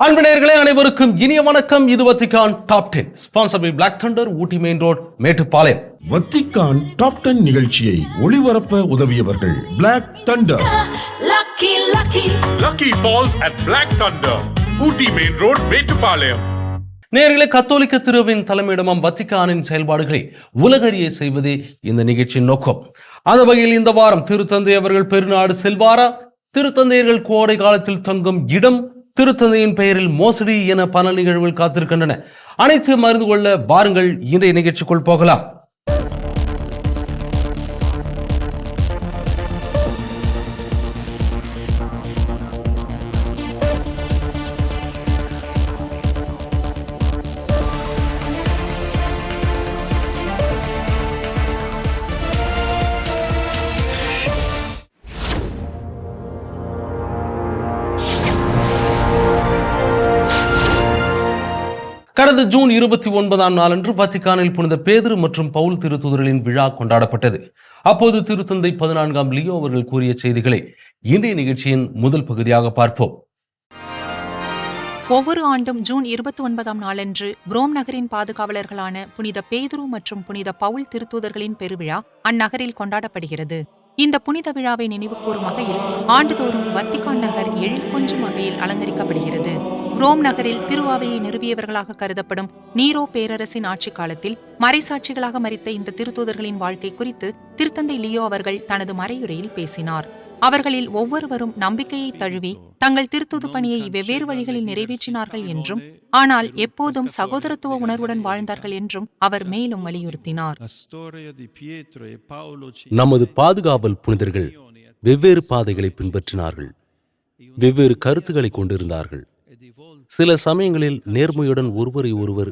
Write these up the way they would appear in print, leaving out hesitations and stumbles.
அன்பு நேயர்களே அனைவருக்கும் இனிய வணக்கம். இது Vatican top 10 sponsor by Black Thunder, Ooty main road, Mettupalayam. Vatican top 10 நிகழ்ச்சியை ஒளிபரப்ப உதவியவர்கள் Black Thunder. Lucky Falls at Black Thunder, Ooty main road, Mettupalayam. நேயர்களே, கத்தோலிக்க திருவின் தலைமையிடமாம் வத்திக்கானின் செயல்பாடுகளை உலகறிய செய்வதே இந்த நிகழ்ச்சியின் நோக்கம். அந்த வகையில் இந்த வாரம் திருத்தந்தை அவர்கள் பெருநாடு செல்வாரா, திருத்தந்தையர்கள் கோடை காலத்தில் தங்கும் இடம், திருத்தந்தையின் பெயரில் மோசடி என பல நிகழ்வுகள் காத்திருக்கின்றன. அனைத்து அறிந்து கொள்ள வாருங்கள் இன்றைய நிகழ்ச்சிக்குள் போகலாம். கடந்த ஜூன் 29ஆம் நாளன்று வத்திக்கானில் புனித பேதுரு மற்றும் பவுல் திருத்தூதர்களின் விழா கொண்டாடப்பட்டது. அப்போது திருத்தந்தை 14ஆம் லியோ அவர்கள் கூறிய செய்திகளை இன்றைய நிகழ்ச்சியின் முதல் பகுதியாக பார்ப்போம். ஒவ்வொரு ஆண்டும் ஜூன் 29ஆம் நாளன்று ரோம் நகரின் பாதுகாவலர்களான புனித பேதுரு மற்றும் புனித பவுல் திருத்தூதர்களின் பெருவிழா அந்நகரில் கொண்டாடப்படுகிறது. இந்த புனித விழாவை நினைவு கூறும் வகையில் ஆண்டுதோறும் வத்திக்கான் நகர் எழில் கொஞ்சும் வகையில் அலங்கரிக்கப்படுகிறது. ரோம் நகரில் திருவாவையை நிறுவியவர்களாக கருதப்படும் நீரோ பேரரசின் ஆட்சி காலத்தில் மறைசாட்சிகளாக மரித்த இந்த திருத்தூதர்களின் வாழ்க்கை குறித்து திருத்தந்தை லியோ அவர்கள் தனது மறையுரையில் பேசினார். அவர்களில் ஒவ்வொருவரும் நம்பிக்கையை தழுவி தங்கள் திருத்தூது பணியை வெவ்வேறு வழிகளில் நிறைவேற்றினார்கள் என்றும், ஆனால் எப்போதும் சகோதரத்துவ உணர்வுடன் வாழ்ந்தார்கள் என்றும் அவர் மேலும் வலியுறுத்தினார். நமது பாதுகாவல் புனிதர்கள் வெவ்வேறு பாதைகளை பின்பற்றினார்கள், வெவ்வேறு கருத்துக்களை கொண்டிருந்தார்கள். சில சமயங்களில் நேர்மையுடன் ஒருவரை ஒருவர்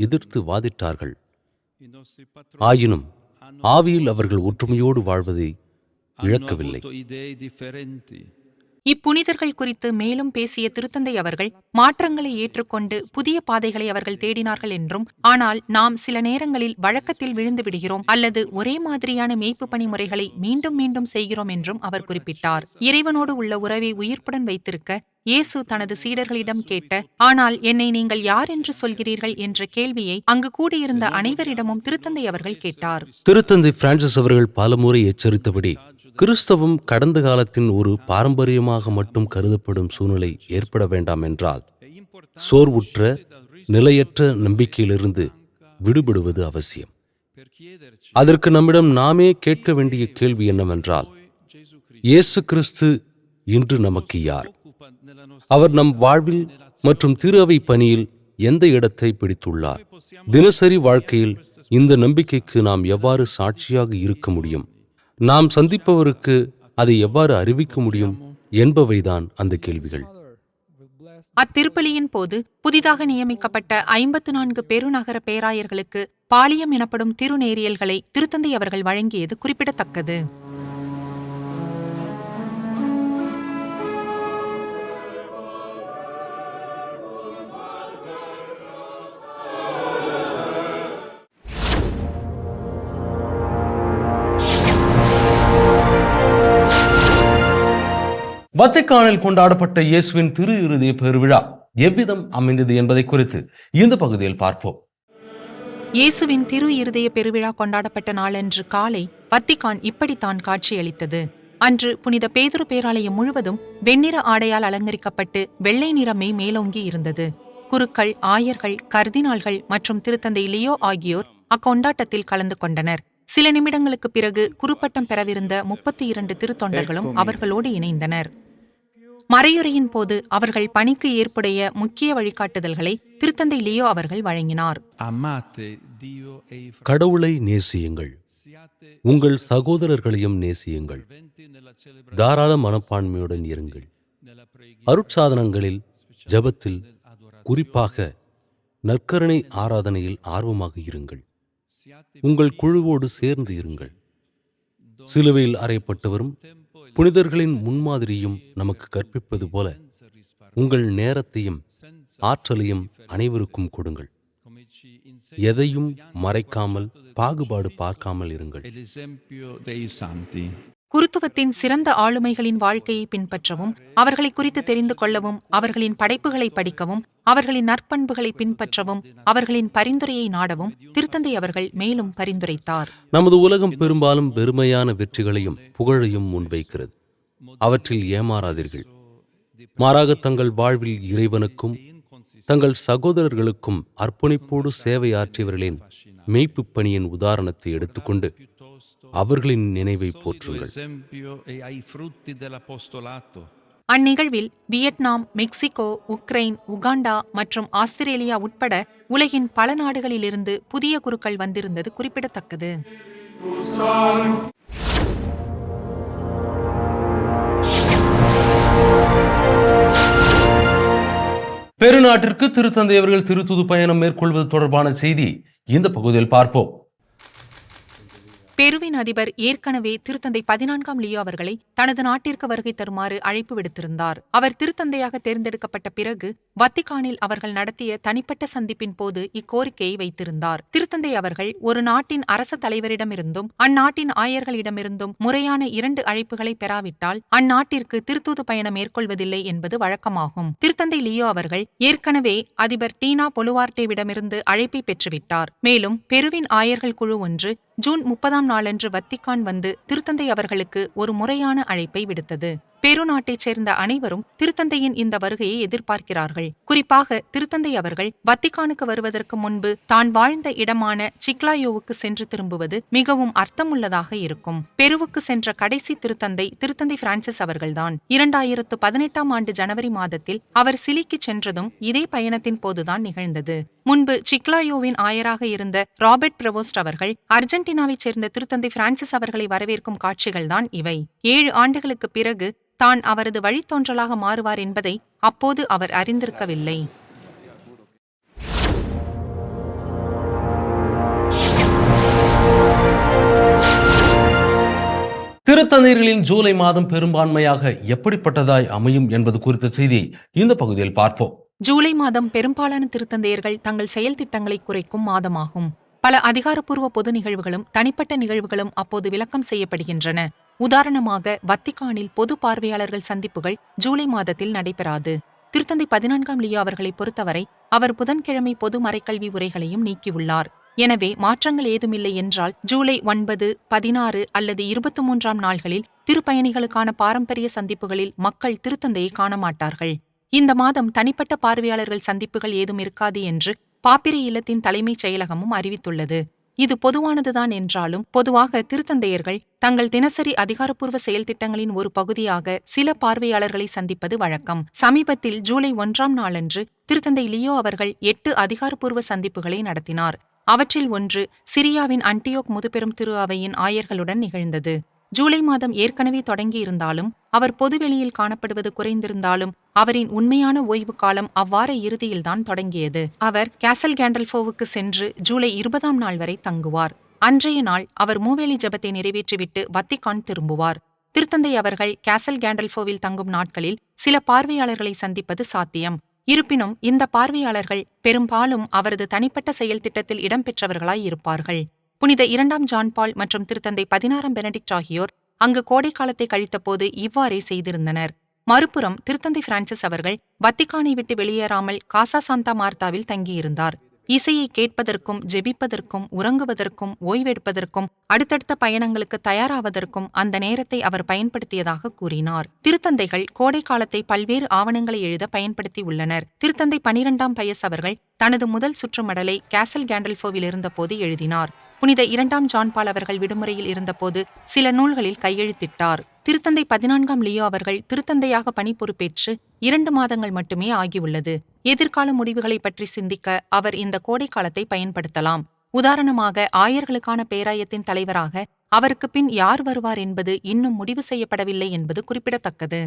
எதிர்த்து வாதிட்டார்கள். ஆயினும் ஆவியில் அவர்கள் ஒற்றுமையோடு வாழ்வதை இழக்கவில்லை. இப்புனிதர்கள் குறித்து மேலும் பேசிய திருத்தந்தை அவர்கள் மாற்றங்களை ஏற்றுக்கொண்டு புதிய பாதைகளை அவர்கள் தேடினார்கள் என்றும், ஆனால் நாம் சில நேரங்களில் வழக்கத்தில் விழுந்து விடுகிறோம் அல்லது ஒரே மாதிரியான மேய்ப்பு பணி முறைகளை மீண்டும் மீண்டும் செய்கிறோம் என்றும் அவர் குறிப்பிட்டார். இறைவனோடு உள்ள உறவை உயிர்ப்புடன் வைத்திருக்க இயேசு தனது சீடர்களிடம் கேட்ட "ஆனால் என்னை நீங்கள் யார் என்று சொல்கிறீர்கள்" என்ற கேள்வியை அங்கு கூடியிருந்த அனைவரிடமும் திருத்தந்தை அவர்கள் கேட்டார். திருத்தந்தை பிரான்சிஸ் அவர்கள் பலமுறை எச்சரித்தபடி, கிறிஸ்தவம் கடந்த காலத்தின் ஒரு பாரம்பரியமாக மட்டும் கருதப்படும் சூழ்நிலை ஏற்பட வேண்டாம் என்றால், சோர்வுற்ற நிலையற்ற நம்பிக்கையிலிருந்து விடுபடுவது அவசியம். அதற்கு நம்மிடம் நாமே கேட்க வேண்டிய கேள்வி என்னவென்றால், இயேசு கிறிஸ்து இன்று நமக்கு யார்? அவர் நம் வாழ்வில் மற்றும் திரு அவை பணியில் எந்த இடத்தை பிடித்துள்ளார்? தினசரி வாழ்க்கையில் இந்த நம்பிக்கைக்கு நாம் எவ்வாறு சாட்சியாக இருக்க முடியும்? நாம் சந்திப்பவருக்கு அதை எவ்வாறு அறிவிக்க முடியும் என்பவைதான் அந்த கேள்விகள். அத்திருப்பலியின் போது புதிதாக நியமிக்கப்பட்ட 54 பெருநகர பேராயர்களுக்கு பாலியம் எனப்படும் திருநேரியல்களை திருத்தந்தை அவர்கள் வழங்கியது குறிப்பிடத்தக்கது. வத்திக்கானில் கொண்டாடப்பட்ட இயேசுவின் திரு இருதய பெருவிழா எவ்விதம் அமைந்தது என்பதை குறித்து இந்த பகுதியில் பார்ப்போம். இயேசுவின் திரு இருதய பெருவிழா கொண்டாடப்பட்ட நாளன்று காலை வத்திக்கான் இப்படித்தான் காட்சியளித்தது. அன்று புனித பேதுரு பேராலயம் முழுவதும் வெண்ணிற ஆடையால் அலங்கரிக்கப்பட்டு வெள்ளை நிறமே மேலோங்கி இருந்தது. குருக்கள், ஆயர்கள், கர்தினால்கள் மற்றும் திருத்தந்தை லியோ ஆகியோர் அக்கொண்டாட்டத்தில் கலந்து கொண்டனர். சில நிமிடங்களுக்கு பிறகு குருப்பட்டம் பெறவிருந்த 32 திருத்தொண்டர்களும் அவர்களோடு இணைந்தனர். மறையுரையின் போது அவர்கள் பணிக்கு ஏற்புடைய முக்கிய வழிகாட்டுதல்களை திருத்தந்தை லியோ அவர்கள் வழங்கினார். கடவுளை நேசியுங்கள், உங்கள் சகோதரர்களையும் நேசியுங்கள், தாராள மனப்பான்மையுடன் இருங்கள், அருட்சாதனங்களில், ஜெபத்தில், குறிப்பாக நற்கருணை ஆராதனையில் ஆர்வமாக இருங்கள், உங்கள் குழுவோடு சேர்ந்து இருங்கள். சிலுவையில் அறையப்பட்டவரும் புனிதர்களின் முன்மாதிரியும் நமக்கு கற்பிப்பது போல உங்கள் நேரத்தையும் ஆற்றலையும் அனைவருக்கும் கொடுங்கள். எதையும் மறைக்காமல், பாகுபாடு பார்க்காமல் இருங்கள். குருத்துவத்தின் சிறந்த ஆளுமைகளின் வாழ்க்கையை பின்பற்றவும், அவர்களை குறித்து தெரிந்து கொள்ளவும், அவர்களின் படைப்புகளை படிக்கவும், அவர்களின் நற்பண்புகளை பின்பற்றவும், அவர்களின் பரிந்துரையை நாடவும் திருத்தந்தை அவர்கள் மேலும் பரிந்துரைத்தார். நமது உலகம் பெரும்பாலும் வெறுமையான வெற்றிகளையும் புகழையும் முன்வைக்கிறது. அவற்றில் ஏமாறாதீர்கள். மாறாக தங்கள் வாழ்வில் இறைவனுக்கும் தங்கள் சகோதரர்களுக்கும் அர்ப்பணிப்போடு சேவையாற்றியவர்களின் மேய்ப்புப் பணியின் உதாரணத்தை எடுத்துக்கொண்டு அவர்களின் நினைவை போற்றுங்கள். அந்நிகழ்வில் வியட்நாம், மெக்சிகோ, உக்ரைன், உகாண்டா மற்றும் ஆஸ்திரேலியா உட்பட உலகின் பல நாடுகளிலிருந்து புதிய குருக்கள் வந்திருந்தது குறிப்பிடத்தக்கது. பெருநாட்டிற்கு திருத்தந்தை அவர்கள் திருத்தூது பயணம் மேற்கொள்வது தொடர்பான செய்தி இந்த பகுதியில் பார்ப்போம். பெருவின் அதிபர் ஏற்கனவே திருத்தந்தை 14ஆம் லியோ அவர்களை தனது நாட்டிற்கு வருகை தருமாறு அழைப்பு விடுத்திருந்தார். அவர் திருத்தந்தையாக தேர்ந்தெடுக்கப்பட்ட பிறகு வத்திக்கானில் அவர்கள் நடத்திய தனிப்பட்ட சந்திப்பின் போது இக்கோரிக்கையை வைத்திருந்தார். திருத்தந்தை அவர்கள் ஒரு நாட்டின் அரச தலைவரிடமிருந்தும் அந்நாட்டின் ஆயர்களிடமிருந்தும் முறையான 2 அழைப்புகளை பெறாவிட்டால் அந்நாட்டிற்கு திருத்தூது பயணம் மேற்கொள்வதில்லை என்பது வழக்கமாகும். திருத்தந்தை லியோ அவர்கள் ஏற்கனவே அதிபர் டீனா பொலுவார்டேவிடமிருந்து அழைப்பை பெற்றுவிட்டார். மேலும் பெருவின் ஆயர்கள் குழு ஒன்று ஜூன் 30ஆம் நாளன்று வத்திக்கான் வந்து திருத்தந்தை அவர்களுக்கு ஒரு முறையான அழைப்பை விடுத்தது. பெரு நாட்டைச் சேர்ந்த அனைவரும் திருத்தந்தையின் இந்த வருகையை எதிர்பார்க்கிறார்கள். குறிப்பாக திருத்தந்தை அவர்கள் வத்திக்கானுக்கு வருவதற்கு முன்பு தான் வாழ்ந்த இடமான சிக்லாயோவுக்கு சென்று திரும்புவது மிகவும் அர்த்தமுள்ளதாக இருக்கும். பெருவுக்கு சென்ற கடைசி திருத்தந்தை பிரான்சிஸ் அவர்கள்தான். 2018ஆம் ஆண்டு ஜனவரி மாதத்தில் அவர் சிலிக்கு சென்றதும் இதே பயணத்தின் போதுதான் நிகழ்ந்தது. முன்பு சிக்லாயோவின் ஆயராக இருந்த ராபர்ட் பிரவோஸ்ட் அவர்கள் அர்ஜென்டினாவைச் சேர்ந்த திருத்தந்தை பிரான்சிஸ் அவர்களை வரவேற்கும் காட்சிகள்தான் இவை. 7 ஆண்டுகளுக்கு பிறகு தான் அவரது வழித்தோன்றலாக மாறுவார் என்பதை அப்போது அவர் அறிந்திருக்கவில்லை. திருத்தந்தையர்களின் ஜூலை மாதம் பெரும்பான்மையாக எப்படிப்பட்டதாய் அமையும் என்பது குறித்த செய்தியை இந்த பகுதியில் பார்ப்போம். ஜூலை மாதம் பெரும்பாலான திருத்தந்தையர்கள் தங்கள் செயல் திட்டங்களை குறைக்கும் மாதமாகும். பல அதிகாரப்பூர்வ பொது நிகழ்வுகளும் தனிப்பட்ட நிகழ்வுகளும் அப்போது விலக்கம் செய்யப்படுகின்றன. உதாரணமாக வத்திக்கானில் பொது பார்வையாளர்கள் சந்திப்புகள் ஜூலை மாதத்தில் நடைபெறாது. திருத்தந்தை 14ஆம் லியோ அவர்களை பொறுத்தவரை அவர் புதன்கிழமை பொது மறைக்கல்வி உரைகளையும் நீக்கியுள்ளார். எனவே மாற்றங்கள் ஏதுமில்லை என்றால் ஜூலை 9, 16 அல்லது 23ஆம் நாள்களில் திருப்பயணிகளுக்கான பாரம்பரிய சந்திப்புகளில் மக்கள் திருத்தந்தையை காண மாட்டார்கள். இந்த மாதம் தனிப்பட்ட பார்வையாளர்கள் சந்திப்புகள் ஏதும் இருக்காது என்று பாப்பிரை இல்லத்தின் தலைமைச் செயலகமும் அறிவித்துள்ளது. இது பொதுவானதுதான் என்றாலும் பொதுவாக திருத்தந்தையர்கள் தங்கள் தினசரி அதிகாரப்பூர்வ செயல் திட்டங்களின் ஒரு பகுதியாக சில பார்வையாளர்களை சந்திப்பது வழக்கம். சமீபத்தில் ஜூலை 1ஆம் நாளன்று திருத்தந்தை லியோ அவர்கள் 8 அதிகாரப்பூர்வ சந்திப்புகளை நடத்தினார். அவற்றில் ஒன்று சிரியாவின் அன்டியோக் முதுபெரும் திரு அவையின் ஆயர்களுடன் நிகழ்ந்தது. ஜூலை மாதம் ஏற்கனவே தொடங்கியிருந்தாலும் அவர் பொதுவெளியில் காணப்படுவது குறைந்திருந்தாலும் அவரின் உண்மையான ஓய்வு காலம் அவ்வார இறுதியில்தான் தொடங்கியது. அவர் கேசல் கேண்டல்ஃபோவுக்கு சென்று ஜூலை 20ஆம் நாள் வரை தங்குவார். அன்றைய நாள் அவர் மூவேளி ஜெபத்தை நிறைவேற்றிவிட்டு வத்திக்கான் திரும்புவார். திருத்தந்தை அவர்கள் கேசல் கேண்டல்ஃபோவில் தங்கும் நாட்களில் சில பார்வையாளர்களை சந்திப்பது சாத்தியம். இருப்பினும் இந்த பார்வையாளர்கள் பெரும்பாலும் அவரது தனிப்பட்ட செயல் திட்டத்தில் இடம்பெற்றவர்களாய் இருப்பார்கள். புனித 2ஆம் ஜான் பால் மற்றும் திருத்தந்தை 16ஆம் பெனடிக்ட் ஆகியோர் அங்கு கோடை காலத்தை கழித்தபோது இவ்வாறே செய்திருந்தனர். மறுபுறம் திருத்தந்தை பிரான்சிஸ் அவர்கள் வத்திக்கானை விட்டு வெளியேறாமல் காசா சாந்தா மார்த்தாவில் தங்கியிருந்தார். இசையை கேட்பதற்கும், ஜெபிப்பதற்கும், உறங்குவதற்கும், ஓய்வெடுப்பதற்கும், அடுத்தடுத்த பயணங்களுக்கு தயாராவதற்கும் அந்த நேரத்தை அவர் பயன்படுத்தியதாக கூறினார். திருத்தந்தைகள் கோடை காலத்தை பல்வேறு ஆவணங்களை எழுத பயன்படுத்தியுள்ளனர். திருத்தந்தை 12ஆம் பயஸ் அவர்கள் தனது முதல் சுற்றுமடலை கேசல் கேண்டல்ஃபோவில் இருந்தபோது எழுதினார். புனித 2ஆம் ஜான் பால் அவர்கள் விடுமுறையில் இருந்தபோது சில நூல்களில் கையெழுத்திட்டார். திருத்தந்தை 14ஆம் லியோ அவர்கள் திருத்தந்தையாக பணி பொறுப்பேற்று 2 மாதங்கள் மட்டுமே ஆகியுள்ளது. எதிர்கால முடிவுகளை பற்றி சிந்திக்க அவர் இந்த கோடை காலத்தை பயன்படுத்தலாம். உதாரணமாக ஆயர்களுக்கான பேராயத்தின் தலைவராக அவருக்கு பின் யார் வருவார் என்பது இன்னும் முடிவு செய்யப்படவில்லை என்பது குறிப்பிடத்தக்கது.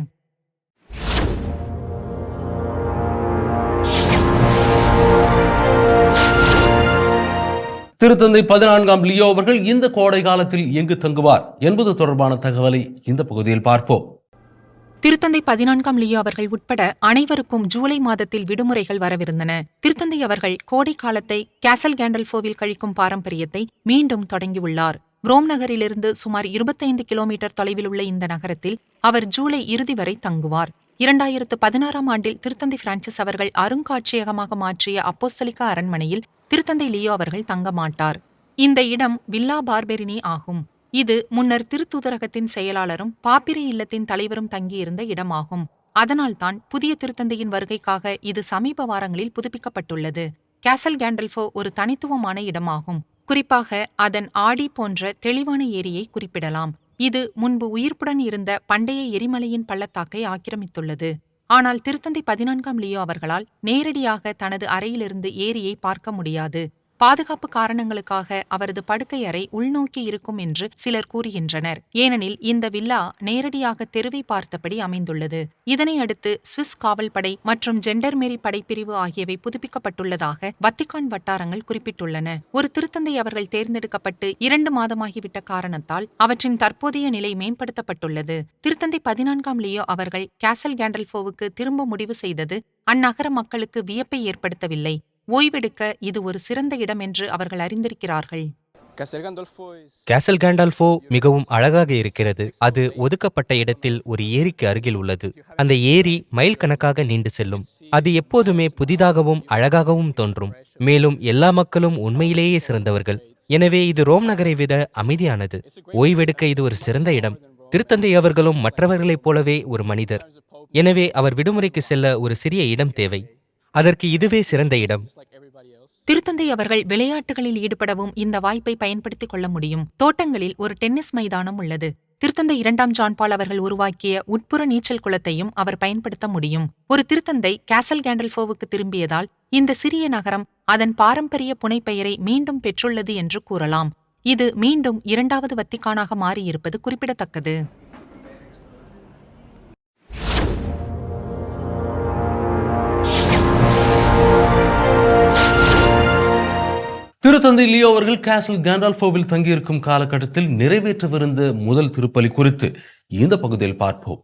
திருத்தந்தை 14ஆம் லியோ அவர்கள் இந்த கோடை காலத்தில் எங்கு தங்குவார் என்பது தொடர்பான தகவலை இந்த பகுதியில் பார்ப்போம். திருத்தந்தை 14ஆம் லியோ அவர்கள் உட்பட அனைவருக்கும் ஜூலை மாதத்தில் விடுமுறைகள் வரவிருந்தன. திருத்தந்தை அவர்கள் கோடை காலத்தை கேசல் கேண்டல்ஃபோவில் கழிக்கும் பாரம்பரியத்தை மீண்டும் தொடங்கியுள்ளார். ரோம் நகரிலிருந்து சுமார் 25 கிலோமீட்டர் தொலைவில் உள்ள இந்த நகரத்தில் அவர் ஜூலை இறுதி வரை தங்குவார். 2016ஆம் ஆண்டில் திருத்தந்தை பிரான்சிஸ் அவர்கள் அருங்காட்சியகமாக மாற்றிய அப்போஸ்தலிக்க அரண்மனையில் திருத்தந்தை லியோ அவர்கள் தங்க மாட்டார். இந்த இடம் வில்லா பார்பெரினி ஆகும். இது முன்னர் திருத்தூதரகத்தின் செயலாளரும் பாப்பிரை இல்லத்தின் தலைவரும் தங்கியிருந்த இடமாகும். அதனால்தான் புதிய திருத்தந்தையின் வருகைக்காக இது சமீப வாரங்களில் புதுப்பிக்கப்பட்டுள்ளது. கேசல் கேண்டல்ஃபோ ஒரு தனித்துவமான இடமாகும். குறிப்பாக அதன் ஆடி போன்ற தெளிவான ஏரியை குறிப்பிடலாம். இது முன்பு உயிர்ப்புடன் இருந்த பண்டைய எரிமலையின் பள்ளத்தாக்கை ஆக்கிரமித்துள்ளது. ஆனால் திருத்தந்தை 14ஆம் லியோ அவர்களால் நேரடியாக தனது அறையிலிருந்து ஏரியை பார்க்க முடியாது. பாதுகாப்பு காரணங்களுக்காக அவரது படுக்கை அறை உள்நோக்கி இருக்கும் என்று சிலர் கூறுகின்றனர். ஏனெனில் இந்த வில்லா நேரடியாக தெருவை பார்த்தபடி அமைந்துள்ளது. இதனை அடுத்து சுவிஸ் காவல்படை மற்றும் ஜெண்டர்மெரி படைப்பிரிவு ஆகியவை புதுப்பிக்கப்பட்டுள்ளதாக வத்திக்கான் வட்டாரங்கள் குறிப்பிட்டுள்ளன. ஒரு திருத்தந்தை அவர்கள் தேர்ந்தெடுக்கப்பட்டு 2 மாதமாகிவிட்ட காரணத்தால் அவற்றின் தற்போதைய நிலை மேம்படுத்தப்பட்டுள்ளது. திருத்தந்தை 14ஆம் லியோ அவர்கள் கேசல் கேண்டல்ஃபோவுக்கு திரும்ப முடிவு செய்தது அந்நகர மக்களுக்கு வியப்பை ஏற்படுத்தவில்லை. ஓய்வெடுக்க இது ஒரு சிறந்த இடம் என்று அவர்கள் அறிந்திருக்கிறார்கள். கேசல் கேண்டால்ஃபோ மிகவும் அழகாக இருக்கிறது. அது ஒதுக்கப்பட்ட இடத்தில் ஒரு ஏரிக்கு அருகில் உள்ளது. அந்த ஏரி மைல் கணக்காக நீண்டு செல்லும். அது எப்போதுமே புதிதாகவும் அழகாகவும் தோன்றும். மேலும் எல்லா மக்களும் உண்மையிலேயே சிறந்தவர்கள். எனவே இது ரோம் நகரை விட அமைதியானது. ஓய்வெடுக்க இது ஒரு சிறந்த இடம். திருத்தந்தை அவர்களும் மற்றவர்களைப் போலவே ஒரு மனிதர். எனவே அவர் விடுமுறைக்கு செல்ல ஒரு சிறிய இடம் தேவை. அதற்கு இதுவே சிறந்த இடம். திருத்தந்தை அவர்கள் விளையாட்டுகளில் ஈடுபடவும் இந்த வாய்ப்பை பயன்படுத்திக் கொள்ள முடியும். தோட்டங்களில் ஒரு டென்னிஸ் மைதானம் உள்ளது. திருத்தந்தை 2ஆம் ஜான் பால் அவர்கள் உருவாக்கிய உட்புற நீச்சல் குளத்தையும் அவர் பயன்படுத்த முடியும். ஒரு திருத்தந்தை கேசல் கேண்டல்ஃபோவுக்கு திரும்பியதால் இந்த சிறிய நகரம் அதன் பாரம்பரிய புனைப்பெயரை மீண்டும் பெற்றுள்ளது என்று கூறலாம். இது மீண்டும் 2வது வத்திக்கானாக மாறியிருப்பது குறிப்பிடத்தக்கது. திருத்தந்தை லியோ அவர்கள் கேசல் கேண்டால்ஃபோவில் தங்கியிருக்கும் காலகட்டத்தில் நிறைவேற்றவிருந்த முதல் திருப்பலி குறித்து இந்த பகுதியில் பார்ப்போம்.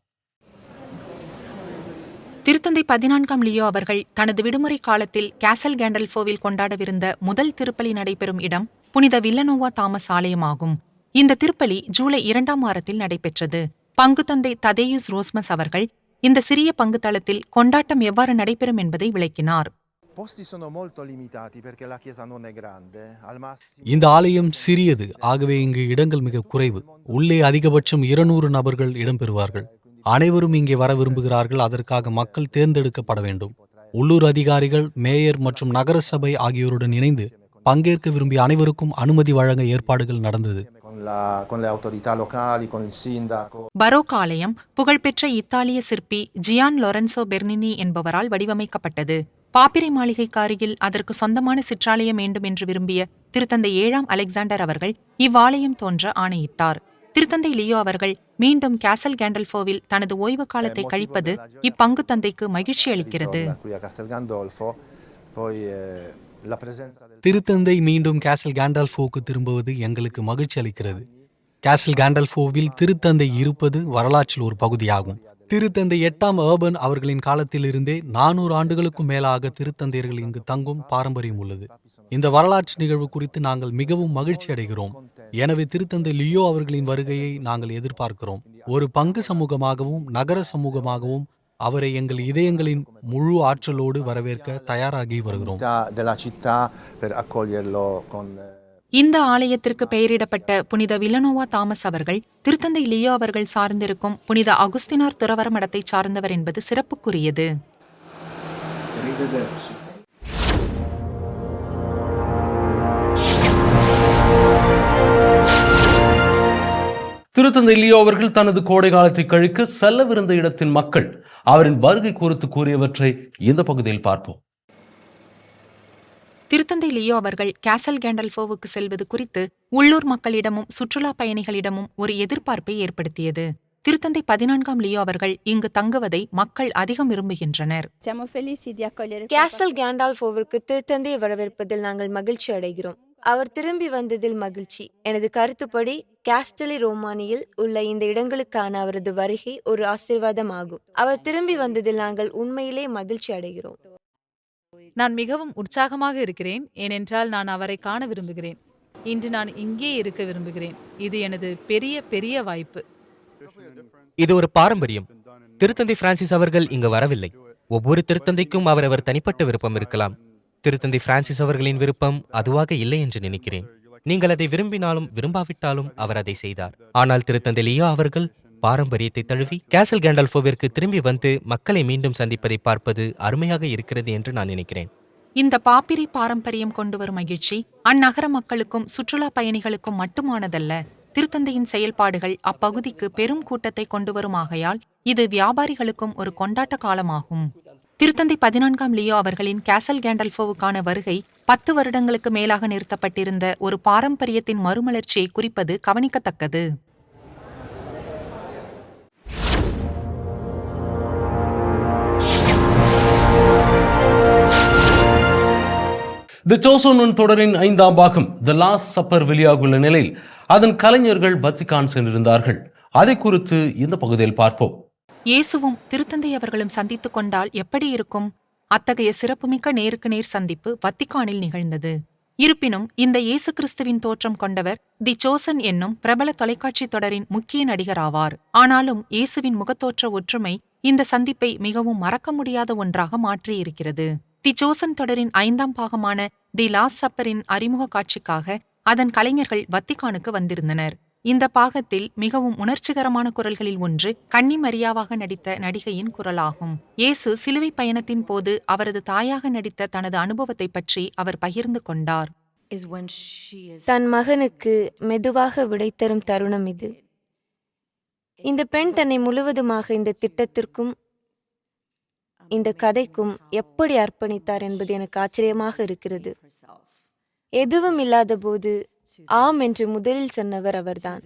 திருத்தந்தை 14ஆம் லியோ அவர்கள் தனது விடுமுறை காலத்தில் கேசல் கேண்டல்ஃபோவில் கொண்டாடவிருந்த முதல் திருப்பலி நடைபெறும் இடம் புனித வில்லனோவா தாமஸ் ஆலயமாகும். இந்த திருப்பலி ஜூலை 2ஆம் வாரத்தில் நடைபெற்றது. பங்குத்தந்தை ததேயுஸ் ரோஸ்மஸ் அவர்கள் இந்த சிறிய பங்கு தளத்தில் கொண்டாட்டம் எவ்வாறு நடைபெறும் என்பதை விளக்கினார். இந்த ஆலயம் சிறியது, ஆகவே இங்கு இடங்கள் மிக குறைவு. உள்ளே அதிகபட்சம் 200 நபர்கள் இடம்பெறுவார்கள். அனைவரும் இங்கே வர விரும்புகிறார்கள். அதற்காக மக்கள் தேர்ந்தெடுக்கப்பட வேண்டும். உள்ளூர் அதிகாரிகள், மேயர் மற்றும் நகர சபை ஆகியோருடன் இணைந்து பங்கேற்க விரும்பிய அனைவருக்கும் அனுமதி வழங்க ஏற்பாடுகள் நடந்தது. பரோக் ஆலயம் புகழ்பெற்ற இத்தாலிய சிற்பி ஜியான் லொரென்சோ பெர்னினி என்பவரால் வடிவமைக்கப்பட்டது. பாப்பிரை மாளிகைக்கு அருகில் அதற்கு சொந்தமான சிற்றாலயம் வேண்டும் என்று விரும்பிய திருத்தந்தை 7ஆம் அலெக்சாண்டர் அவர்கள் இவ்வாலயம் தோன்ற ஆணையிட்டார். திருத்தந்தை லியோ அவர்கள் மீண்டும் கேசல் கேண்டல்ஃபோவில் தனது ஓய்வு காலத்தை கழிப்பது இப்பங்கு தந்தைக்கு மகிழ்ச்சி அளிக்கிறது. திருத்தந்தை மீண்டும் கேசல் கேண்டல்ஃபோவுக்கு திரும்புவது எங்களுக்கு மகிழ்ச்சி அளிக்கிறது. கேசல் கேண்டல்ஃபோவில் திருத்தந்தை இருப்பது வரலாற்றில் ஒரு பகுதியாகும். திருத்தந்தை 8ஆம் ஏர்பன் அவர்களின் காலத்திலிருந்தே 400 ஆண்டுகளுக்கும் மேலாக திருத்தந்தையர்கள் இங்கு தங்கும் பாரம்பரியம் உள்ளது. இந்த வரலாற்று நிகழ்வு குறித்து நாங்கள் மிகவும் மகிழ்ச்சி அடைகிறோம். எனவே திருத்தந்தை லியோ அவர்களின் வருகையை நாங்கள் எதிர்பார்க்கிறோம். ஒரு பங்கு சமூகமாகவும் நகர சமூகமாகவும் அவரை எங்கள் இதயங்களின் முழு ஆற்றலோடு வரவேற்க தயாராகி வருகிறோம். இந்த ஆலயத்திற்கு பெயரிடப்பட்ட புனித வில்லனோவா தாமஸ் அவர்கள் திருத்தந்தை லியோ அவர்கள் சார்ந்திருக்கும் புனித அகுஸ்தினார் துறவற மடத்தை சார்ந்தவர் என்பது சிறப்புக்குரியது. திருத்தந்தை லியோ அவர்கள் தனது கோடை காலத்தை கழிக்க செல்லவிருந்த இடத்தின் மக்கள் அவரின் வருகை குறித்து கூறியவற்றை இந்த பகுதியில் பார்ப்போம். திருத்தந்தை லியோ அவர்கள் கேசல் கேண்டல்ஃபோவுக்கு செல்வது குறித்து உள்ளூர் மக்களிடமும் சுற்றுலா பயணிகளிடமும் ஒரு எதிர்பார்ப்பை ஏற்படுத்தியது. திருத்தந்தை 14ஆம் லியோ அவர்கள் இங்கு தங்குவதை மக்கள் அதிகம் விரும்புகின்றனர். கேசல் கேண்டால்ஃபோவிற்கு திருத்தந்தையை வரவேற்பதில் நாங்கள் மகிழ்ச்சி அடைகிறோம். அவர் திரும்பி வந்ததில் மகிழ்ச்சி. எனது கருத்துப்படி கேஸ்டலி ரோமானியில் உள்ள இந்த இடங்களுக்கான அவரது வருகை ஒரு ஆசீர்வாதமாகும். அவர் திரும்பி வந்ததில் நாங்கள் உண்மையிலே மகிழ்ச்சி அடைகிறோம். நான் மிகவும் உற்சாகமாக இருக்கிறேன், ஏனென்றால் நான் அவரை காண விரும்புகிறேன். இன்று நான் இங்கே இருக்க விரும்புகிறேன். இது எனது பெரிய பெரிய வாய்ப்பு. இது ஒரு பாரம்பரியம். திருத்தந்தை பிரான்சிஸ் அவர்கள் இங்கு வரவில்லை. ஒவ்வொரு திருத்தந்தைக்கும் அவரவர் தனிப்பட்ட விருப்பம் இருக்கலாம். திருத்தந்தை பிரான்சிஸ் அவர்களின் விருப்பம் அதுவாக இல்லை என்று நினைக்கிறேன். நீங்கள் அதை விரும்பினாலும் விரும்பாவிட்டாலும் அவர் அதை செய்தார். ஆனால் திருத்தந்தை லியோ அவர்கள் பாரம்பரியத்தை தழுவி கேசல் கேண்டல்ஃபோவிற்கு திரும்பி வந்து மக்களை மீண்டும் சந்திப்பதை பார்ப்பது அருமையாக இருக்கிறது என்று நான் நினைக்கிறேன். இந்த பாப்பிரி பாரம்பரியம் கொண்டுவரும் மகிழ்ச்சி அந்நகர மக்களுக்கும் சுற்றுலா பயணிகளுக்கும் மட்டுமானதல்ல. திருத்தந்தையின் செயல்பாடுகள் அப்பகுதிக்கு பெரும் கூட்டத்தை கொண்டுவருமாகையால் இது வியாபாரிகளுக்கும் ஒரு கொண்டாட்ட காலமாகும். திருத்தந்தை 14ஆம் லியோ அவர்களின் கேசல் கேண்டல்ஃபோவுக்கான வருகை 10 வருடங்களுக்கு மேலாக நிறுத்தப்பட்டிருந்த ஒரு பாரம்பரியத்தின் மறுமலர்ச்சியை குறிப்பது கவனிக்கத்தக்கது. தி சோசன் ஒன் தொடரின் 5ஆம் பாகம் தி லாஸ்ட் சப்பர் வெளியாகுள்ள நிலையில் அதன் கலைஞர்கள் வத்திக்கான் சென்றிருந்தார்கள். அதை குறித்து இந்த பகுதியில் பார்ப்போம். இயேசுவும் திருத்தந்தை அவர்களும் சந்தித்துக் கொண்டால் எப்படி இருக்கும்? அத்தகைய சிறப்புமிக்க நேருக்கு நேர் சந்திப்பு வத்திக்கானில் நிகழ்ந்தது. இருப்பினும் இந்த இயேசு கிறிஸ்துவின் தோற்றம் கொண்டவர் தி சோசன் என்னும் பிரபல தொலைக்காட்சி தொடரின் முக்கிய நடிகராவார். ஆனாலும் இயேசுவின் முகத்தோற்ற ஒற்றுமை இந்த சந்திப்பை மிகவும் மறக்க முடியாத ஒன்றாக மாற்றியிருக்கிறது. தி சோசன் தொடரின் 5ஆம் பாகமான தி லாஸ்ட் சப்பரின் அறிமுக காட்சிக்காக அதன் கலைஞர்கள் வத்திக்கானுக்கு வந்திருந்தனர். இந்த பாகத்தில் மிகவும் உணர்ச்சிகரமான குரல்களில் ஒன்று கன்னி மரியாவாக நடித்த நடிகையின் குரலாகும். இயேசு சிலுவை பயணத்தின் போது அவரது தாயாக நடித்த தனது அனுபவத்தை பற்றி அவர் பகிர்ந்து கொண்டார். தன் மகனுக்கு மெதுவாக விடை தரும் தருணம் இது. இந்த பெண் தன்னை முழுவதுமாக இந்த திட்டத்திற்கும் இந்த கதைக்கும் எப்படி அர்ப்பணித்தார் என்பது எனக்கு ஆச்சரியமாக இருக்கிறது. எதுவும் இல்லாத போது ஆம் என்று முதலில் சொன்னவர் அவர்தான்.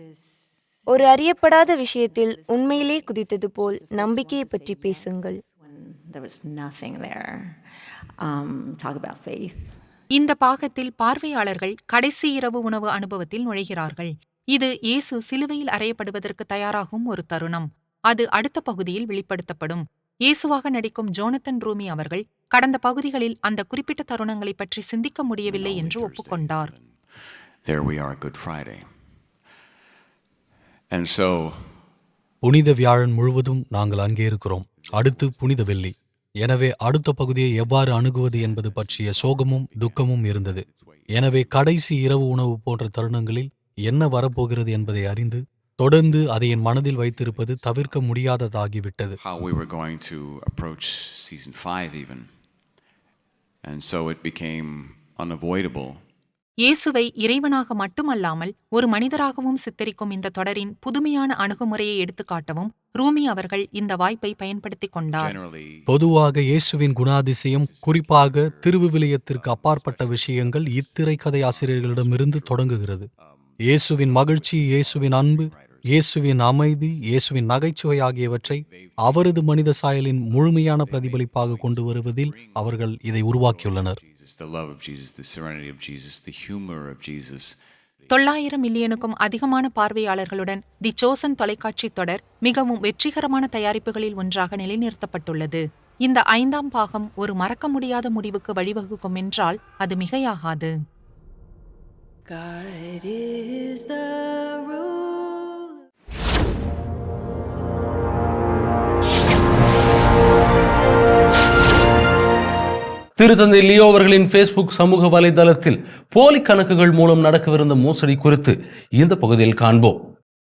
ஒரு அறியப்படாத விஷயத்தில் உண்மையிலே குதித்தது போல் நம்பிக்கையை பற்றி பேசுங்கள். இந்த பாகத்தில் பார்வையாளர்கள் கடைசி இரவு உணவு அனுபவத்தில் நுழைகிறார்கள். இது இயேசு சிலுவையில் அறையப்படுவதற்கு தயாராகும் ஒரு தருணம். அது அடுத்த பகுதியில் வெளிப்படுத்தப்படும். இயேசுவாக நடிக்கும் ஜோனத்தன் ப்ரூமி அவர்கள் கடந்த பகுதிகளில் அந்த குறிப்பிட்ட தருணங்களை பற்றி சிந்திக்க முடியவில்லை என்று ஒப்புக்கொண்டார். புனித வியாழன் முழுவதும் நாங்கள் அங்கே இருக்கிறோம். அடுத்து புனித வெள்ளி. எனவே அடுத்த பகுதியை எவ்வாறு அணுகுவது என்பது பற்றிய சோகமும் துக்கமும் இருந்தது. எனவே கடைசி இரவு உணவு போன்ற தருணங்களில் என்ன வரப்போகிறது என்பதை அறிந்து தொடர்ந்து அதை என் மனதில் வைத்திருப்பது தவிர்க்க முடியாததாகிவிட்டது. இயேசுவை இறைவனாக மட்டுமல்லாமல் ஒரு மனிதராகவும் சித்தரிக்கும் இந்த தொடரின் புதுமையான அணுகுமுறையை எடுத்துக்காட்டவும் ரூமி அவர்கள் இந்த வாய்ப்பை பயன்படுத்திக் கொண்டார். பொதுவாக இயேசுவின் குணாதிசயம், குறிப்பாக திருவிவிலியத்திற்கு அப்பாற்பட்ட விஷயங்கள் இத்திரை கதை ஆசிரியர்களிடமிருந்து தொடங்குகிறது. இயேசுவின் மகிழ்ச்சி, இயேசுவின் அன்பு, இயேசுவின் அமைதி, இயேசுவின் நகைச்சுவை ஆகியவற்றை அவரது மனித சாயலின் முழுமையான பிரதிபலிப்பாக கொண்டு வருவதில் அவர்கள் இதை உருவாக்கியுள்ளனர். 900 மில்லியனுக்கும் அதிகமான பார்வையாளர்களுடன் தி சோசன் தொலைக்காட்சி தொடர் மிகவும் வெற்றிகரமான தயாரிப்புகளில் ஒன்றாக நிலைநிறுத்தப்பட்டுள்ளது. இந்த 5ஆம் பாகம் ஒரு மறக்க முடியாத முடிவுக்கு வழிவகுக்கும் என்றால் அது மிகையாகாது. திருத்தந்தை லியோ அவர்களின் ஃபேஸ்புக் சமூக வலைதளத்தில் போலி கணக்குகள் மூலம் நடக்கவிருந்த மோசடி குறித்து இந்த பகுதியில் காண்போம்.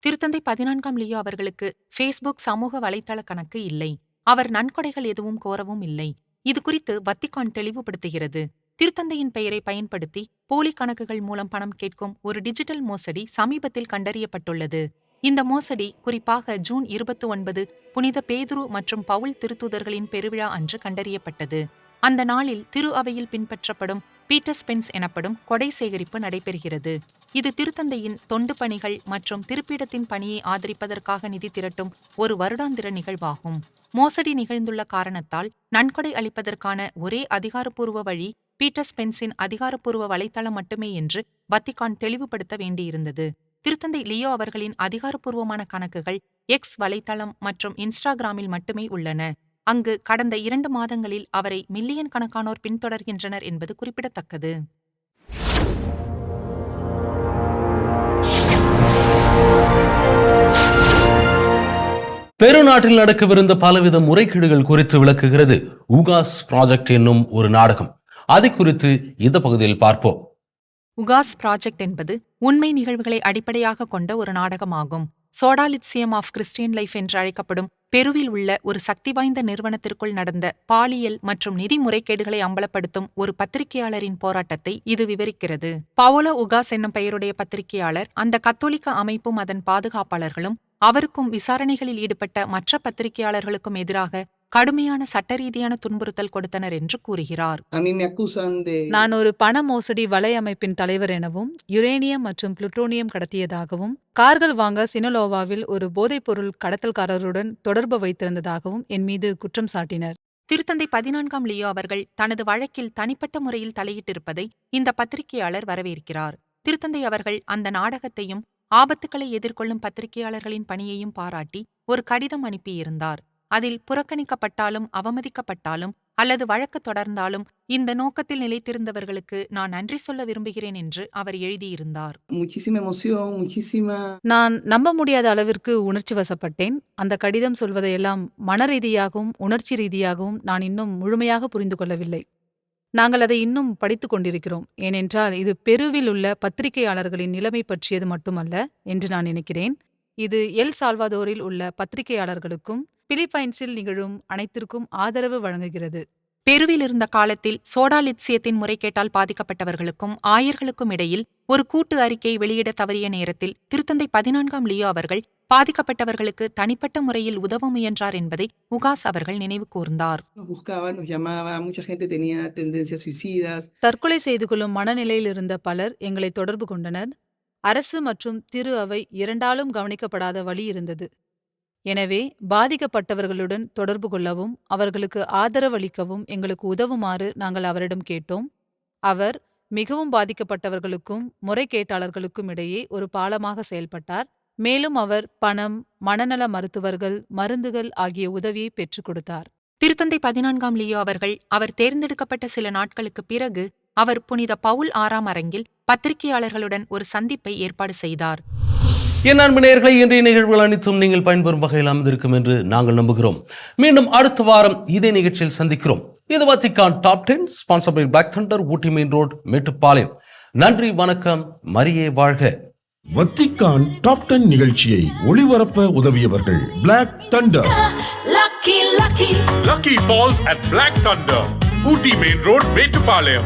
திருத்தந்தை 14ஆம் லியோ அவர்களுக்கு ஃபேஸ்புக் சமூக வலைதள கணக்கு இல்லை. அவர் நன்கொடைகள் எதுவும் கோரவும் இல்லை. இது குறித்து வத்திக்கான் தெளிவுபடுத்துகிறது. திருத்தந்தையின் பெயரை பயன்படுத்தி போலி கணக்குகள் மூலம் பணம் கேட்கும் ஒரு டிஜிட்டல் மோசடி சமீபத்தில் கண்டறியப்பட்டுள்ளது. இந்த மோசடி குறிப்பாக ஜூன் 29 புனித பேதுரு மற்றும் பவுல் திருத்தூதர்களின் பெருவிழா அன்று கண்டறியப்பட்டது. அந்த நாளில் திரு அவையில் பின்பற்றப்படும் பீட்டர் ஸ்பென்ஸ் எனப்படும் கொடை சேகரிப்பு நடைபெறுகிறது. இது திருத்தந்தையின் தொண்டு பணிகள் மற்றும் திருப்பீடத்தின் பணியை ஆதரிப்பதற்காக நிதி திரட்டும் ஒரு வருடாந்திர நிகழ்வாகும். மோசடி நிகழ்ந்துள்ள காரணத்தால் நன்கொடை அளிப்பதற்கான ஒரே அதிகாரப்பூர்வ வழி பீட்டர் ஸ்பென்ஸின் அதிகாரப்பூர்வ வலைத்தளம் மட்டுமே என்று வத்திக்கான் தெளிவுபடுத்த வேண்டியிருந்தது. திருத்தந்தை லியோ அவர்களின் அதிகாரப்பூர்வமான கணக்குகள் எக்ஸ் வலைத்தளம் மற்றும் இன்ஸ்டாகிராமில் மட்டுமே உள்ளன. அங்கு கடந்த 2 மாதங்களில் அவரை மில்லியன் கணக்கானோர் பின்தொடர்கின்றனர் என்பது குறிப்பிடத்தக்கது. பெருநாட்டில் நடக்கவிருந்த பலவித முறைகேடுகள் குறித்து விளக்குகிறது உகாஸ் ப்ராஜெக்ட் என்னும் ஒரு நாடகம். அதை குறித்து இந்த பகுதியில் பார்ப்போம். உகாஸ் ப்ராஜெக்ட் என்பது உண்மை நிகழ்வுகளை அடிப்படையாக கொண்ட ஒரு நாடகமாகும். சோடாலிட்சியம் ஆஃப் கிறிஸ்டியன் லைஃப் என்று அழைக்கப்படும் பெருவில் உள்ள ஒரு சக்தி வாய்ந்த நிறுவனத்திற்குள் நடந்த பாலியல் மற்றும் நிதி முறைகேடுகளை அம்பலப்படுத்தும் ஒரு பத்திரிகையாளரின் போராட்டத்தை இது விவரிக்கிறது. பவுலோ உகாஸ் என்னும் பெயருடைய பத்திரிகையாளர் அந்த கத்தோலிக்க அமைப்பும் அதன் பாதுகாப்பாளர்களும் அவருக்கும் விசாரணைகளில் ஈடுபட்ட மற்ற பத்திரிகையாளர்களுக்கும் எதிராக கடுமையான சட்டரீதியான துன்புறுத்தல் கொடுத்தனர் என்று கூறுகிறார். நான் ஒரு பண மோசடி வலையமைப்பின் தலைவர் எனவும் யுரேனியம் மற்றும் புளுட்டோனியம் கடத்தியதாகவும் கார்கள் வாங்க சினலோவாவில் ஒரு போதைப்பொருள் கடத்தல்காரருடன் தொடர்பு வைத்திருந்ததாகவும் என் மீது குற்றம் சாட்டினர். திருத்தந்தை 14ஆம் லியோ அவர்கள் தனது வழக்கில் தனிப்பட்ட முறையில் தலையிட்டிருப்பதை இந்த பத்திரிகையாளர் வரவேற்கிறார். திருத்தந்தை அவர்கள் அந்த நாடகத்தையும் ஆபத்துக்களை எதிர்கொள்ளும் பத்திரிகையாளர்களின் பணியையும் பாராட்டி ஒரு கடிதம் அனுப்பியிருந்தார். அதில் புறக்கணிக்கப்பட்டாலும் அவமதிக்கப்பட்டாலும் அல்லது வழக்கு தொடர்ந்தாலும் இந்த நோக்கத்தில் நிலைத்திருந்தவர்களுக்கு நான் நன்றி சொல்ல விரும்புகிறேன் என்று அவர் எழுதியிருந்தார். நான் நம்ப முடியாத அளவிற்கு உணர்ச்சி வசப்பட்டேன். அந்த கடிதம் சொல்வதையெல்லாம் மன ரீதியாகவும் உணர்ச்சி ரீதியாகவும் நான் இன்னும் முழுமையாக புரிந்து கொள்ளவில்லை. நாங்கள் அதை இன்னும் படித்துக் கொண்டிருக்கிறோம். ஏனென்றால் இது பெருவில் உள்ள பத்திரிகையாளர்களின் நிலைமை பற்றியது மட்டுமல்ல என்று நான் நினைக்கிறேன். இது எல் சால்வதோரில் உள்ள பத்திரிகையாளர்களுக்கும் பிலிப்பைன்ஸில் நிகழும் அனைத்திற்கும் ஆதரவு வழங்குகிறது. பெருவில் இருந்த காலத்தில் சோடாலிட்சியத்தின் முறைகேட்டால் பாதிக்கப்பட்டவர்களுக்கும் ஆயர்களுக்கும் இடையில் ஒரு கூட்டு அறிக்கையை வெளியிட தவறிய நேரத்தில் திருத்தந்தை 14ஆம் லியோ அவர்கள் பாதிக்கப்பட்டவர்களுக்கு தனிப்பட்ட முறையில் உதவ முயன்றார் என்பதை உகாஸ் அவர்கள் நினைவு கூர்ந்தார். தற்கொலை செய்து கொள்ளும் மனநிலையில் இருந்த பலர் எங்களை தொடர்பு கொண்டனர். அரசு மற்றும் திரு அவை இரண்டாலும் கவனிக்கப்படாத வழி இருந்தது. எனவே பாதிக்கப்பட்டவர்களுடன் தொடர்பு கொள்ளவும் அவர்களுக்கு ஆதரவளிக்கவும் எங்களுக்கு உதவுமாறு நாங்கள் அவரிடம் கேட்டோம். அவர் மிகவும் பாதிக்கப்பட்டவர்களுக்கும் முறைகேட்டாளர்களுக்கும் இடையே ஒரு பாலமாக செயல்பட்டார். மேலும் அவர் பணம், மனநல மருத்துவர்கள், மருந்துகள் ஆகிய உதவியை பெற்றுக் கொடுத்தார். திருத்தந்தை 14ஆம் லியோ அவர்கள் அவர் தேர்ந்தெடுக்கப்பட்ட சில நாட்களுக்கு பிறகு அவர் புனித பவுல் 6ஆம் அரங்கில் பத்திரிகையாளர்களுடன் ஒரு சந்திப்பை ஏற்பாடு செய்தார். என் அன்பு நேயர்களே, இன்றைய நிகழ்வுகள் அனைத்தும் நீங்கள் பயன்பெறும் வகையில் அமைந்திருக்கும் என்று நாங்கள் நம்புகிறோம். மீண்டும் அடுத்த வாரம் இதே நிகழ்ச்சியில் சந்திக்கிறோம். இது Vatican top 10 sponsor by Black Thunder, Ooty main road, Mettupalayam. நன்றி, வணக்கம், மரியே வாழ்க. வத்திக்கான் டாப் 10 நிகழ்ச்சியை ஒளிபரப்ப உதவியவர்கள் Black Thunder. Lucky Falls at Black Thunder, Ooty Main Road, Metupalayam.